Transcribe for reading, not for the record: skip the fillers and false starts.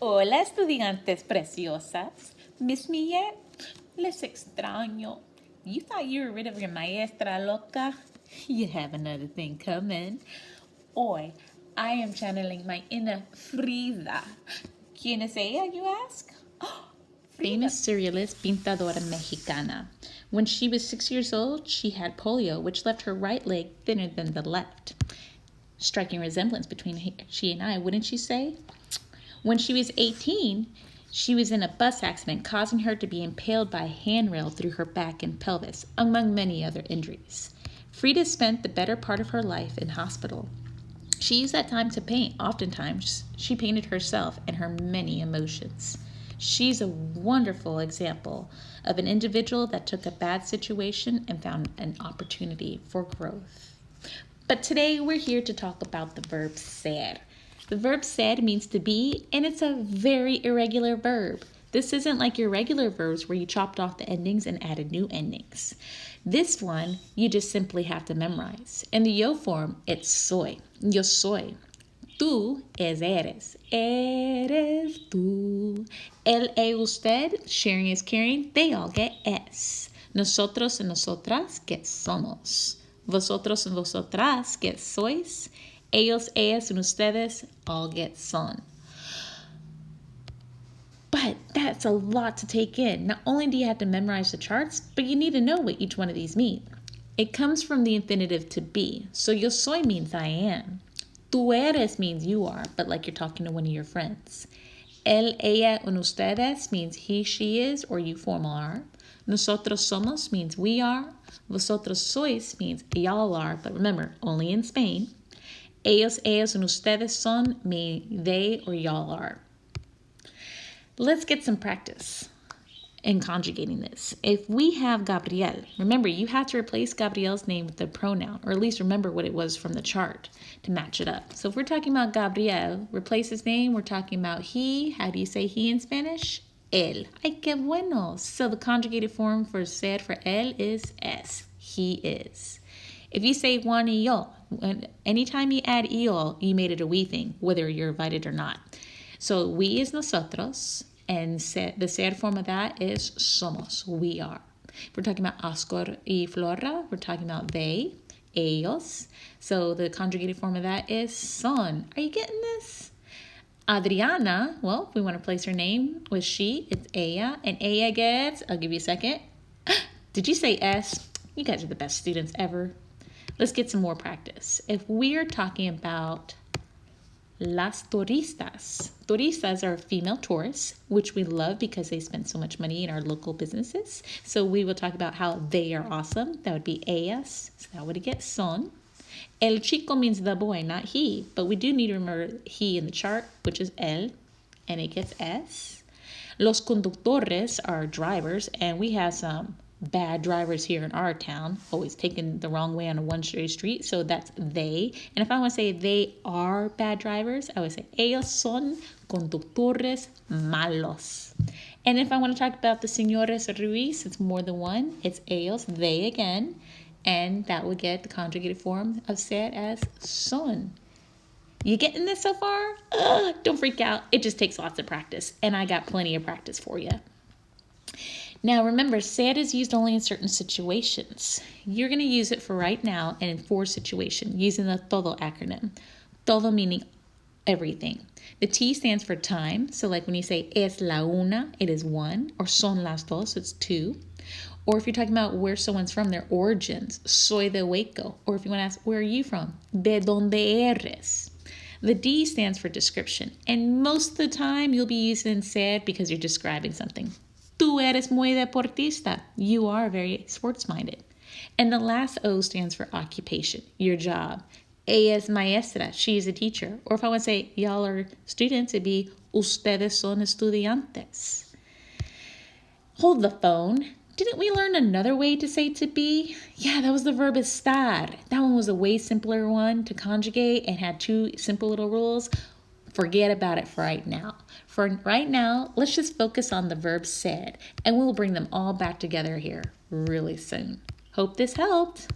Hola, estudiantes preciosas. Miss me yet? Les extraño. You thought you were rid of your maestra loca? You have another thing coming. Hoy, I am channeling my inner Frida. ¿Quién es ella, you ask? Famous surrealist pintadora mexicana. When she was 6 years old, she had polio, which left her right leg thinner than the left. Striking resemblance between she and I, wouldn't you say? When she was 18, she was in a bus accident, causing her to be impaled by a handrail through her back and pelvis, among many other injuries. Frida spent the better part of her life in hospital. She used that time to paint. Oftentimes, she painted herself and her many emotions. She's a wonderful example of an individual that took a bad situation and found an opportunity for growth. But today we're here to talk about the verb ser. The verb ser means to be, and it's a very irregular verb. This isn't like your regular verbs where you chopped off the endings and added new endings. This one, you just simply have to memorize. In the yo form, it's soy. Yo soy. Tú es eres. Eres tú. El, usted, sharing is caring, they all get es. Nosotros y nosotras get somos. Vosotros y vosotras get sois. Ellos, ellas, and ustedes all get son. But that's a lot to take in. Not only do you have to memorize the charts, but you need to know what each one of these mean. It comes from the infinitive to be. So yo soy means I am. Tú eres means you are, but like you're talking to one of your friends. El, ella, and ustedes means he, she is, or you formal are. Nosotros somos means we are. Vosotros sois means y'all are, but remember, only in Spain. Ellos, ellas, and ustedes son mean they or y'all are. Let's get some practice in conjugating this. If we have Gabriel, remember you have to replace Gabriel's name with the pronoun, or at least remember what it was from the chart to match it up. So if we're talking about Gabriel, replace his name, we're talking about he. How do you say he in Spanish? Él. Ay, qué bueno. So the conjugated form for ser for él is es. He is. If you say Juan y yo, anytime you add yo, you made it a we thing, whether you're invited or not. So we is nosotros, and the ser form of that is somos, we are. If we're talking about Oscar y Flora, we're talking about they, ellos. So the conjugated form of that is son. Are you getting this? Adriana, well, if we want to place her name with she, it's ella. And ella gets, I'll give you a second. Did you say S? You guys are the best students ever. Let's get some more practice. If we're talking about las turistas. Turistas are female tourists, which we love because they spend so much money in our local businesses. So we will talk about how they are awesome. That would be ellas. So that would get son. El chico means the boy, not he. But we do need to remember he in the chart, which is el, and it gets s. Los conductores are drivers, and we have some bad drivers here in our town, always taking the wrong way on a one-way street, so that's they. And if I want to say they are bad drivers, I would say ellos son conductores malos. And if I want to talk about the señores Ruiz, it's more than one. It's ellos, they again, and that would get the conjugated form of ser as son. You getting this so far? Don't freak out. It just takes lots of practice, and I got plenty of practice for you. Now remember, ser is used only in certain situations. You're going to use it for right now and in 4 situations using the todo acronym. Todo meaning everything. The T stands for time. So like when you say es la una, it is 1. Or son las dos, it's 2. Or if you're talking about where someone's from, their origins, soy de Waco. Or if you want to ask, where are you from? De donde eres. The D stands for description. And most of the time you'll be using ser because you're describing something. Tú eres muy deportista. You are very sports-minded. And the last O stands for occupation, your job. Ella es maestra. She is a teacher. Or if I want to say y'all are students, it'd be ustedes son estudiantes. Hold the phone. Didn't we learn another way to say to be? Yeah, that was the verb estar. That one was a way simpler one to conjugate and had 2 simple little rules. Forget about it for right now. For right now, let's just focus on the verb ser, and we'll bring them all back together here really soon. Hope this helped.